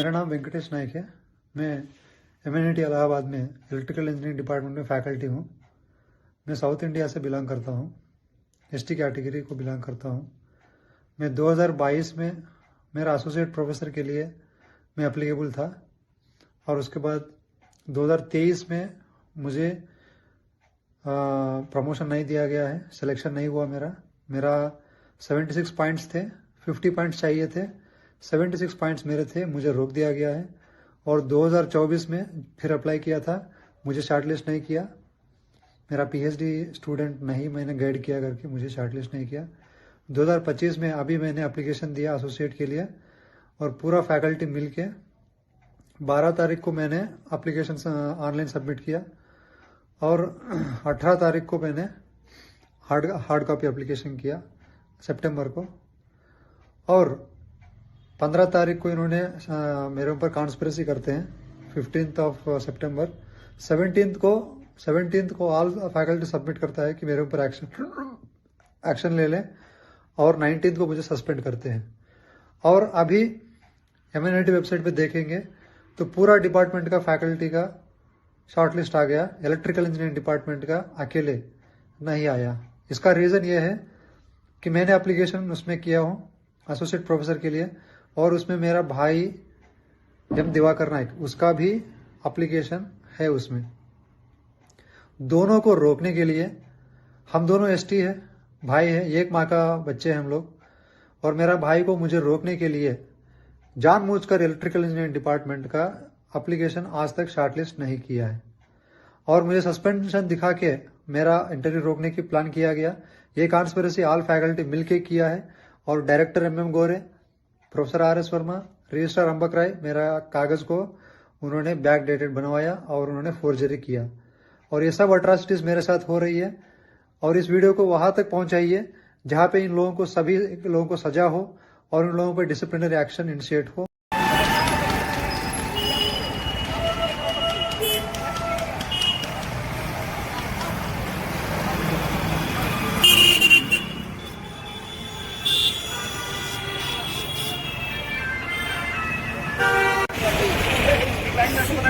मेरा नाम वेंकटेश नाइक है। मैं एमएनआईटी इलाहाबाद में इलेक्ट्रिकल इंजीनियरिंग डिपार्टमेंट में फैकल्टी हूँ। मैं साउथ इंडिया से बिलोंग करता हूँ, एसटी कैटेगरी को बिलोंग करता हूँ। मैं 2022 में मेरा एसोसिएट प्रोफेसर के लिए मैं एप्लीकेबल था और उसके बाद 2023 में मुझे प्रमोशन नहीं दिया गया है, सिलेक्शन नहीं हुआ। मेरा 76 पॉइंट्स थे, 50 पॉइंट्स चाहिए थे, 76 पॉइंट्स मेरे थे, मुझे रोक दिया गया है। और 2024 में फिर अप्लाई किया था, मुझे शॉर्टलिस्ट नहीं किया। मेरा पीएचडी स्टूडेंट नहीं, मैंने गाइड किया करके मुझे शॉर्टलिस्ट नहीं किया। 2025 में अभी मैंने एप्लीकेशन दिया एसोसिएट के लिए और पूरा फैकल्टी मिलके 12 तारीख को मैंने एप्लीकेशन ऑनलाइन सबमिट किया और 18 तारीख को मैंने हार्ड कॉपी एप्लीकेशन किया सितंबर को। और 15 तारीख को इन्होंने मेरे ऊपर कॉन्स्पिरेसी करते हैं 15 सितंबर। 17 को ऑल फैकल्टी सबमिट करता है कि मेरे ऊपर एक्शन ले लें और 19 को मुझे सस्पेंड करते हैं। और अभी एमएनआईटी वेबसाइट पे देखेंगे तो पूरा डिपार्टमेंट का फैकल्टी का शॉर्टलिस्ट आ गया, इलेक्ट्रिकल इंजीनियरिंग डिपार्टमेंट का अकेले नहीं आया। इसका रीज़न ये है कि मैंने एप्लीकेशन उसमें किया हूँ एसोसिएट प्रोफेसर के लिए और उसमें मेरा भाई एम दिवाकर नाइक, उसका भी एप्लीकेशन है उसमें। दोनों को रोकने के लिए, हम दोनों एसटी है, भाई है, एक माँ का बच्चे हैं हम लोग, और मेरा भाई को मुझे रोकने के लिए जानबूझकर इलेक्ट्रिकल इंजीनियरिंग डिपार्टमेंट का एप्लीकेशन आज तक शॉर्टलिस्ट नहीं किया है और मुझे सस्पेंशन दिखा के मेरा इंटरव्यू रोकने की प्लान किया गया। ये कॉन्स्पिरेसी ऑल फैकल्टी मिलके किया है और डायरेक्टर एमएम गोरे, प्रोफेसर आरएस वर्मा, रजिस्ट्रार अंबक राय, मेरा कागज को उन्होंने बैक डेटेड बनवाया और उन्होंने फोर्जरी किया। और ये सब अट्रॉसिटीज मेरे साथ हो रही है और इस वीडियो को वहां तक पहुंचाइए जहां पे इन लोगों को, सभी लोगों को सजा हो और उन लोगों पर डिसिप्लिनरी एक्शन इनिशिएट हो।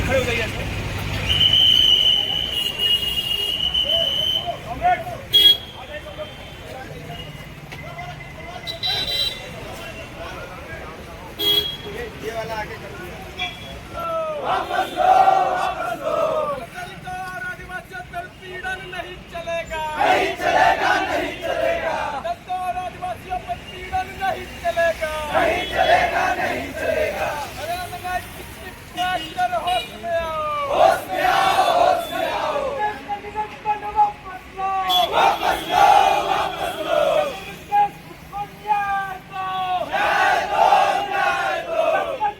खड़े हो जाइए। ये वाला आगे वापस लो, वापस लो। दलित आदिवासी उत्पीड़न नहीं चलेगा, नहीं चलेगा, नहीं चलेगा। दलित आदिवासियों पर पीड़न नहीं चलेगा, नहीं चलेगा, नहीं चलेगा। होश में आओ, होश में आओ, होश में आओ। वापस लो, वापस लो, वापस लो। न्याय दो, न्याय दो, न्याय दो।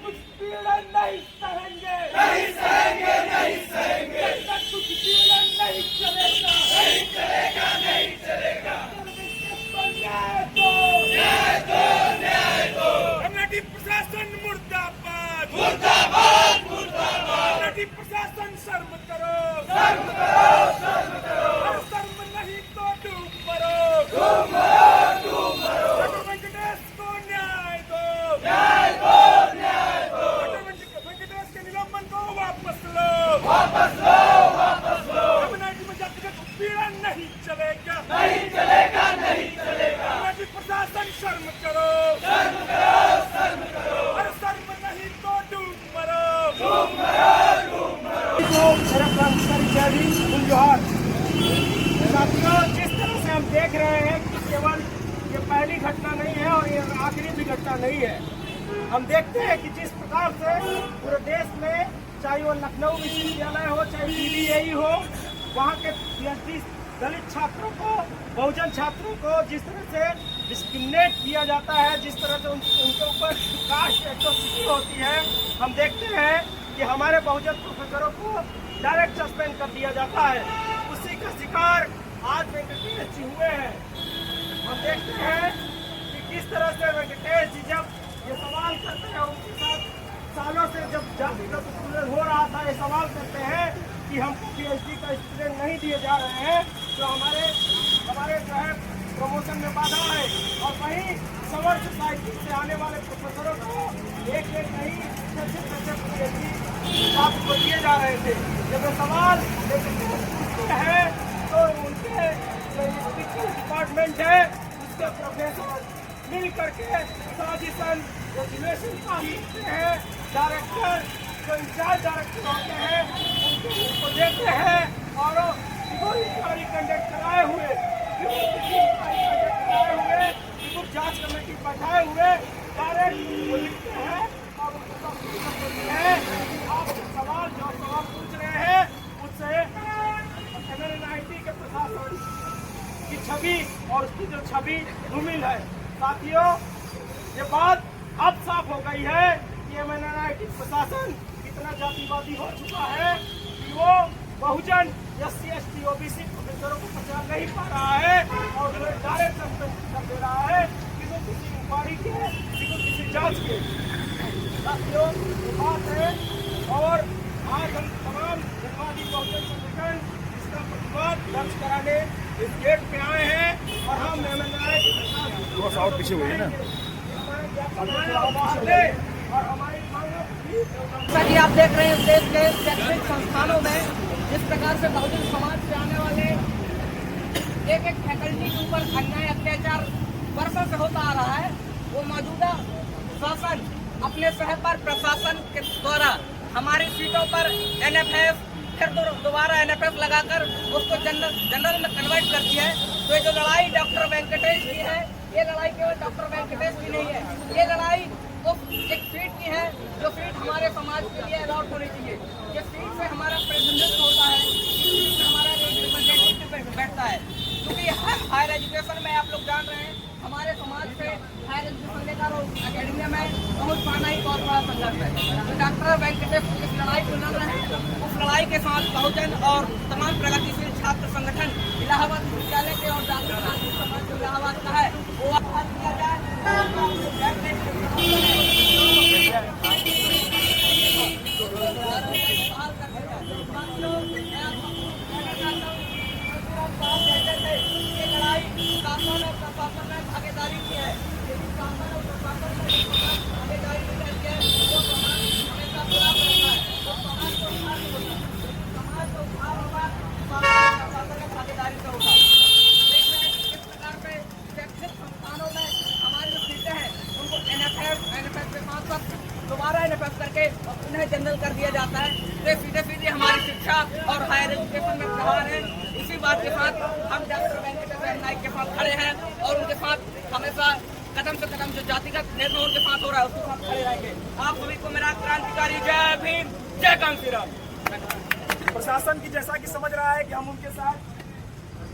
कुछ पीड़न नहीं सहेंगे, नहीं सहेंगे, नहीं सहेंगे। कुछ पीड़न नहीं चलेगा, नहीं चलेगा, नहीं चलेगा। न्याय दो, न्याय दो, न्याय दो। एमएनआईटी प्रशासन मुर्दाबाद, मुर्दाबाद, मुर्दाबाद। प्रशासन शर्म करो, शर्म करो, शर्म करो। शर्म नहीं तो डूब मरो, डूब मरो, डूब मरो। वेंकटेश को न्याय दो, न्याय दो, न्याय दो। वेंकटेश के निलंबन को वापस लो, वापस लो, वापस लो। एमएनआईटी में जब तक उत्पीड़न नहीं चलेगा, नहीं चलेगा, नहीं चलेगा। एमएनआईटी प्रशासन शर्म करो, शर्म करो, शर्म करो। शर्म नहीं तो डूब मरो, डूब मरो। मेरा क्रांतिकारी जय हिंद, जोहार। साथियों, जिस तरह से हम देख रहे हैं कि केवल ये पहली घटना नहीं है और ये आखिरी भी घटना नहीं है। हम देखते हैं कि जिस प्रकार से पूरे देश में, चाहे वो लखनऊ विश्वविद्यालय हो, चाहे पीवीआई हो, वहाँ के पीएचडी दलित छात्रों को, बहुजन छात्रों को जिस तरह से डिस्क्रिमिनेट किया जाता है, जिस तरह से उनके ऊपर कास्ट एट्रोसिटी होती है, हम देखते हैं कि हमारे बहुजन प्रोफेसरों को डायरेक्ट सस्पेंड कर दिया जाता है। उसी का शिकार आज वेंकटेश जी हुए हैं। हम देखते हैं कि किस तरह से वेंकटेश जी जब ये सवाल करते हैं, उनके साथ सालों से जब जातिगत उत्पीड़न हो रहा था, ये सवाल करते हैं कि हमको पीएचडी का स्टूडेंट नहीं दिए जा रहे हैं, तो हमारे जो है प्रमोशन में बाधा है। और वहीं सवर सोसाइटी से आने वाले प्रोफेसरों को एक नहीं छात्र को दिए जा रहे थे। जब सवाल है तो उनके जो डिपार्टमेंट है उसके प्रोफेसर मिल करके साजिशन रेजुलेशन लिखते हैं। डायरेक्टर जो इंचार्ज डायरेक्टर होते हैं उनको देते हैं और इंक्वायरी कंडक्ट कराए हुए जांच कमेटी बैठाए हुए डायरेक्ट वो लिखते हैं और उनको आप सवाल जो सवाल पूछ रहे हैं उससे MNIT के प्रशासन की छवि और उसकी जो छवि धूमिल है। साथियों, ये बात अब साफ हो गई है कि MNIT प्रशासन इतना जातिवादी हो चुका है कि वो बहुजन SC ST OBC प्रोफेसरों को पहचान नहीं पा रहा है और डायरेक्ट सस्पेंड कर दे रहा है कि वो किसी इंक्वायरी के किसी जांच के। साथियों, ये बात है और आज हम तमाम जनवादी बहुजन संगठन इसका प्रतिवाद दर्ज कराने इस गेट पे आए हैं और हम MNIT पीछे हुई है ना। और हमारी जैसा कि आप देख रहे हैं देश के शैक्षणिक संस्थानों में जिस प्रकार से बहुजन समाज से आने वाले एक फैकल्टी के ऊपर अन्याय अत्याचार वर्षों से होता आ रहा है, वो मौजूदा शासन अपने सह पर प्रशासन के द्वारा हमारी सीटों पर NFS फिर दोबारा NFS लगाकर उसको जनरल में कन्वर्ट करती है। तो ये जो लड़ाई डॉक्टर वेंकटेश की है, ये लड़ाई केवल डॉक्टर वेंकटेश की नहीं है, ये लड़ाई उस एक सीट की है जो सीट हमारे समाज के लिए अलॉट होनी चाहिए। ये सीट से हमारा प्रतिनिधित्व होता है, इस सीट से हमारा रिप्रेजेंटेटिव बैठता है। क्योंकि हायर एजुकेशन में आप लोग जान रहे हैं हमारे समाज से हायर एजुकेशन लेकर अकेडमिया में पहुँच पाना ही बहुत बड़ा संघर्ष है। तो डॉक्टर वेंकटेश इस लड़ाई को लड़ रहे हैं, उस लड़ाई के साथ बहुजन और तमाम प्रगतिशील छात्र संगठन इलाहाबाद विश्वविद्यालय के और डॉक्टर समाज जो इलाहाबाद का है वो आह्वान किया जाए। भागीदारी की है, लेकिन शासन और प्रशासन ने भागीदारी नहीं की है, वो समाज हमेशा खराब रहता है। वो समाज को उद्धार नहीं होता, समाज को उद्धार होगा प्रशासन में भागीदारी से होगा। देख रहे हैं किस प्रकार से शैक्षणिक संस्थानों में हमारी जो सीटें हैं उनको NFS के साथ दोबारा NFS करके उन्हें जनरल कर दिया जाता है। तो सीधे हमारी शिक्षा और हायर एजुकेशन में प्रहार है। इसी बात के साथ हम डॉक्टर वेंकटेश नाइक के साथ खड़े हैं और उनके साथ हमेशा कदम से कदम जो जातिगत भेदभाव उनके साथ हो रहा है उसके साथ खड़े रहेंगे। आप सभी को मेरा क्रांतिकारी जय भीम, जय कांशीराम। प्रशासन की जैसा कि समझ रहा है कि हम उनके साथ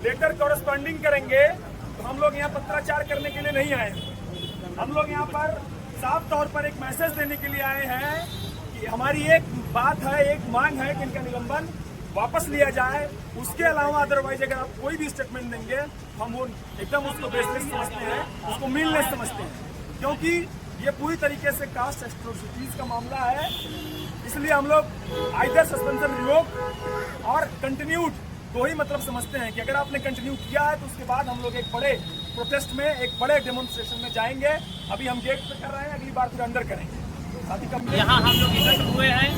लेटर कॉरेस्पॉन्डिंग करेंगे, तो हम लोग यहाँ पत्राचार करने के लिए नहीं आए हैं। हम लोग यहाँ पर साफ तौर पर एक मैसेज देने के लिए आए हैं कि हमारी एक बात है, एक मांग है कि इनका निलंबन वापस लिया जाए। उसके अलावा अदरवाइज अगर आप कोई भी स्टेटमेंट देंगे हम वो एकदम उसको बेसलेस समझते हैं, उसको मीनलेस समझते हैं, क्योंकि ये पूरी तरीके से कास्ट एट्रोसिटीज का मामला है। इसलिए हम लोग आइदर सस्पेंशन रिवोक और कंटिन्यूड दो ही मतलब समझते हैं कि अगर आपने कंटिन्यू किया है तो उसके बाद हम लोग एक बड़े प्रोटेस्ट में, एक बड़े डेमोन्स्ट्रेशन में जाएंगे। अभी हम गेट पे कर रहे हैं, अगली बार फिर अंदर करेंगे। यहाँ हम लोग एकत्र हुए हैं,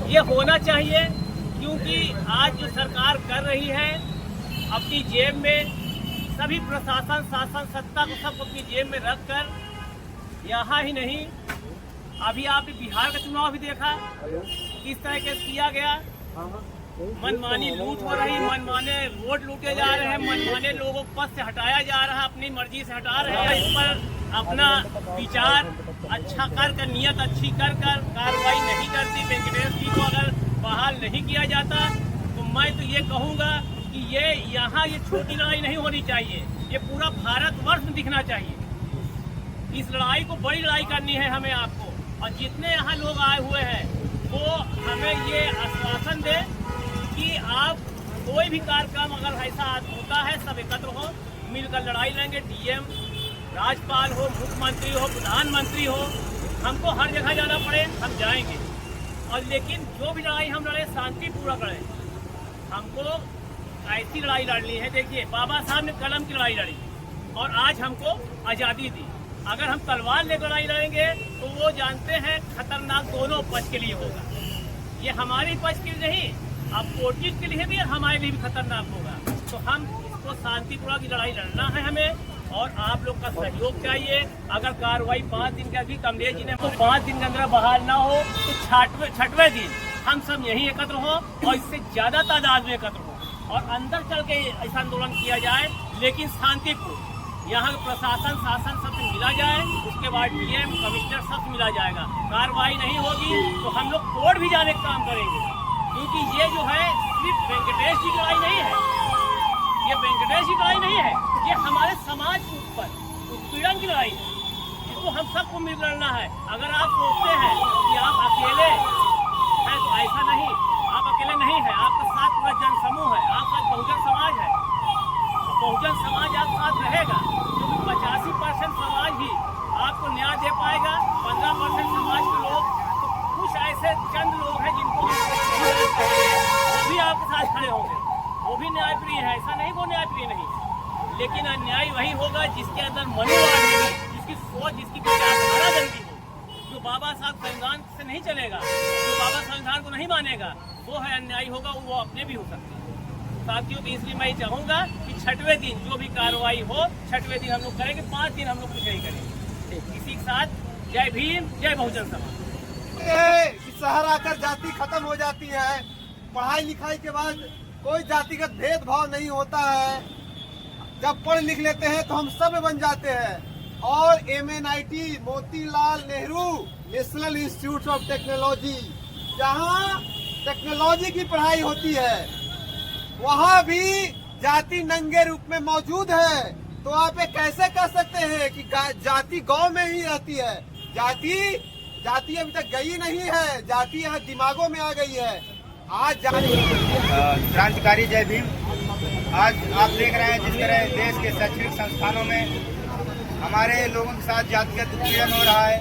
ये होना चाहिए क्योंकि आज जो सरकार कर रही है अपनी जेब में सभी प्रशासन शासन सत्ता को सब अपनी जेब में रखकर, यहाँ ही नहीं अभी आपने बिहार का चुनाव भी देखा किस तरह के किया गया। मनमानी लूट हो रही, मनमाने वोट लूटे जा रहे हैं, मनमाने लोगों को पद से हटाया जा रहा है, अपनी मर्जी से हटा रहे हैं। इस पर अपना विचार अच्छा कर नियत अच्छी कर कार्रवाई नहीं करती। वेंकटेश जी को अगर बहाल नहीं किया जाता तो मैं तो ये कहूँगा कि ये यहाँ ये छोटी लड़ाई नहीं होनी चाहिए, ये पूरा भारतवर्ष में दिखना चाहिए। इस लड़ाई को बड़ी लड़ाई करनी है हमें, आपको, और जितने यहाँ लोग आए हुए हैं वो हमें ये आश्वासन दे कि आप कोई भी कार्यक्रम अगर ऐसा होता है सब एकत्र हो, मिलकर लड़ाई लेंगे। डीएम, राज्यपाल हो, मुख्यमंत्री हो, प्रधानमंत्री हो, हमको हर जगह जाना पड़े हम जाएंगे। और लेकिन जो भी लड़ाई हम लड़े शांतिपूर्वक लड़े। हमको ऐसी लड़ाई लड़नी है। देखिए, बाबा साहब ने कलम की लड़ाई लड़ी और आज हमको आज़ादी दी। अगर हम तलवार लेकर लड़ाई लड़ेंगे तो वो जानते हैं खतरनाक दोनों पक्ष के लिए होगा। ये हमारी पक्ष के लिए नहीं, अब पोर्टिस के लिए भी और हमारे लिए भी खतरनाक होगा। तो हम इसको शांतिपूर्वक की लड़ाई लड़ना है हमें, और आप लोग का सहयोग चाहिए। अगर कार्रवाई 5 दिन के अभी कमलेश जी ने तो 5 दिन के अंदर बहाल ना हो तो छठवें दिन हम सब यहीं एकत्र हो और इससे ज्यादा तादाद में एकत्र हो और अंदर चल के ऐसा आंदोलन किया जाए, लेकिन शांतिपूर्ण। यहाँ प्रशासन शासन सबसे मिला जाए, उसके बाद डीएम कमिश्नर सबसे मिला जाएगा। कार्रवाई नहीं होगी तो हम लोग कोर्ट भी जाने का काम करेंगे, क्योंकि ये जो है सिर्फ वेंकटेश जी की लड़ाई नहीं है, ये वेंकटेश की लड़ाई नहीं है, ये हमारे समाज के ऊपर उत्पीड़न की लड़ाई है, जिसको हम सबको मिल लड़ना है। अगर आप सोचते हैं कि आप अकेले हैं तो ऐसा नहीं, आप अकेले नहीं है, आपके साथ पूरा जन समूह है, आपका बहुजन समाज है। बहुजन समाज आपके साथ रहेगा, क्योंकि 85% समाज ही आपको न्याय दे पाएगा। 15% समाज के लोग, तो कुछ ऐसे चंद लोग हैं जिनको वो भी आपके साथ खड़े होंगे, वो भी न्यायप्रिय है। ऐसा नहीं वो न्यायप्रिय नहीं, लेकिन अन्याय वही होगा जिसके अंदर मनोभाव होगी, जिसकी सोच, जिसकी विचारधारा गंदी हो, जो बाबा साहब संविधान से नहीं चलेगा, जो बाबा संविधान को नहीं मानेगा, वो है अन्यायी होगा, वो अपने भी हो सकते हैं। साथियों, तो इसलिए मैं चाहूंगा कि छठवें दिन जो भी कार्रवाई हो, छठवें दिन हम लोग करेंगे, 5 दिन हम लोग कुछ नहीं करेंगे। इसी के साथ जय भीम, जय बहुजन समाज। शहर आकर जाति खत्म हो जाती है, पढ़ाई लिखाई के बाद कोई जातिगत भेदभाव नहीं होता है। जब पढ़ लिख लेते हैं तो हम सब बन जाते हैं। और MNIT Motilal Nehru national institute of technology, जहाँ टेक्नोलॉजी की पढ़ाई होती है, वहाँ भी जाति नंगे रूप में मौजूद है। तो आप ये कैसे कह सकते हैं कि जाति गांव में ही रहती है? जाति अभी तक गई नहीं है, जाति यहाँ दिमागों में आ गई है। आज क्रांतिकारी जय भीम। आज आप देख रहे हैं जिस तरह देश के शैक्षणिक संस्थानों में हमारे लोगों के साथ जातिगत उत्पीड़न हो रहा है,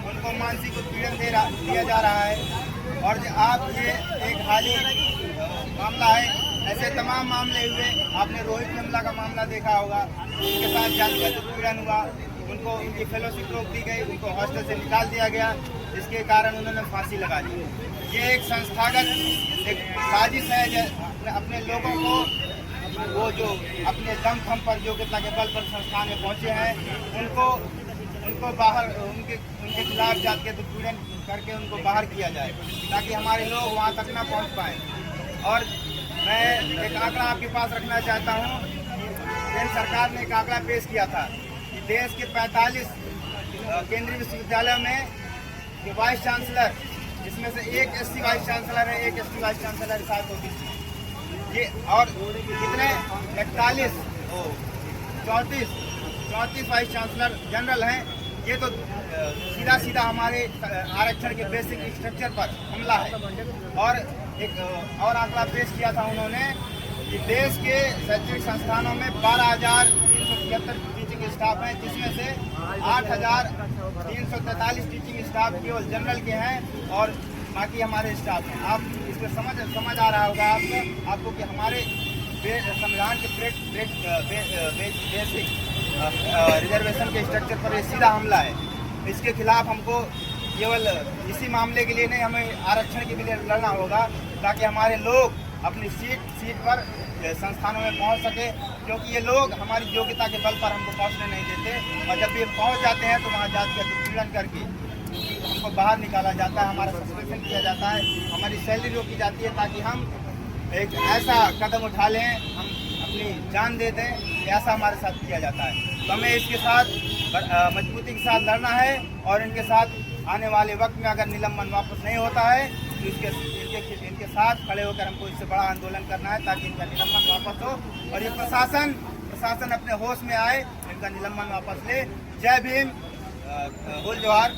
उनको मानसिक उत्पीड़न दिया जा रहा है। और आप ये एक हाल ही मामला है, ऐसे तमाम मामले हुए। आपने रोहित नमला का मामला देखा होगा, उनके साथ जातिगत उत्पीड़न हुआ, उनको उनकी फेलोशिप रोक दी गई, उनको हॉस्टल से निकाल दिया गया, जिसके कारण उन्होंने फांसी लगा ली। ये एक संस्थागत एक साजिश है। अपने लोगों को वो जो अपने दम खम पर योग्यता के बल पर संस्थान में पहुंचे हैं, उनको बाहर उनके खिलाफ जातिगत उत्पीड़न करके उनको बाहर किया जाए, ताकि हमारे लोग वहां तक न पहुंच पाए। और मैं एक आंकड़ा आपके पास रखना चाहता हूं। केंद्र सरकार ने एक आंकड़ा पेश किया था कि देश के 45 केंद्रीय विश्वविद्यालयों में जो वाइस चांसलर, जिसमें से एक SC वाइस चांसलर है, एक ST वाइस चांसलर है, 7 OBC, ये और कितने 41 34 वाइस चांसलर जनरल हैं। ये तो सीधा हमारे आरक्षण के बेसिक स्ट्रक्चर पर हमला है। और एक और आंकड़ा पेश किया था उन्होंने कि देश के शैक्षणिक संस्थानों में 12,373 टीचिंग स्टाफ हैं, जिसमें से 8,343 टीचिंग स्टाफ केवल जनरल के हैं और बाकी हमारे स्टाफ हैं। आप इसमें समझ आ रहा होगा आपको कि हमारे संविधान के बेसिक रिजर्वेशन के स्ट्रक्चर पर ये सीधा हमला है। इसके खिलाफ हमको केवल इसी मामले के लिए नहीं, हमें आरक्षण के लिए लड़ना होगा, ताकि हमारे लोग अपनी सीट पर संस्थानों में पहुंच सके, क्योंकि ये लोग हमारी योग्यता के बल पर हमको पहुंचने नहीं देते। और जब ये पहुंच जाते हैं तो वहाँ जातिगत उत्पीड़न करके हमको बाहर निकाला जाता है, हमारा सस्पेंशन किया जाता है, हमारी सैलरी रोकी जाती है, ताकि हम एक ऐसा कदम उठा लें, हम अपनी जान दे दें, ऐसा हमारे साथ किया जाता है। तो हमें इसके साथ मजबूती के साथ लड़ना है। और इनके साथ आने वाले वक्त में अगर निलंबन वापस नहीं होता है तो इनके साथ खड़े होकर हमको इससे बड़ा आंदोलन करना है, ताकि इनका निलंबन वापस हो और ये प्रशासन अपने होश में आए, इनका निलंबन वापस ले। जय भीम, बोल जोहार।